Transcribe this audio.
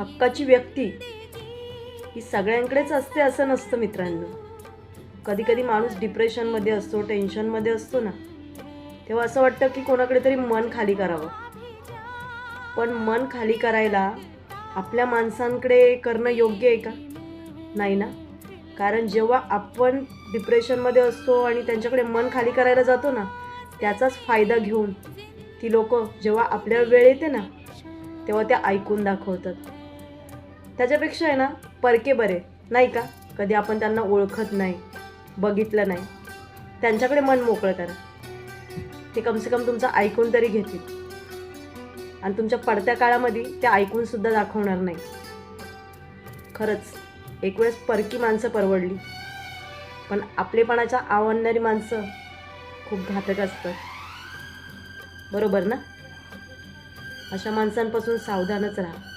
हक्काची व्यक्ती ही सगळ्यांकडेच असते असं नसतं मित्रांनो. कधी कधी माणूस डिप्रेशनमध्ये असतो, टेन्शनमध्ये असतो ना, तेव्हा असं वाटतं की कोणाकडे तरी मन खाली करावं. पण मन खाली करायला आपल्या माणसांकडे करणं योग्य आहे का? नाही ना. कारण जेव्हा आपण डिप्रेशनमध्ये असतो आणि त्यांच्याकडे मन खाली करायला जातो ना, त्याचाच फायदा घेऊन ती लोक जेव्हा आपल्या वेळ येते ना, तेव्हा त्या ऐकून दाखवतात. त्याच्यापेक्षा आहे ना, परके बरे, नाही का? कधी आपण त्यांना ओळखत नाही, बघितलं नाही, त्यांच्याकडे मन मोकळं करा. ते कमसे कम तुमचं ऐकून तरी घेतील. आणि तुमच्या पडत्या काळामध्ये ते ऐकून सुद्धा दाखवणार नाही. खरंच एक वेळेस परकी माणसं परवडली, पण आपलेपणाच्या आवडणारी माणसं खूप घातक असतात. बरोबर ना? अशा माणसांपासून सावधानच राहा.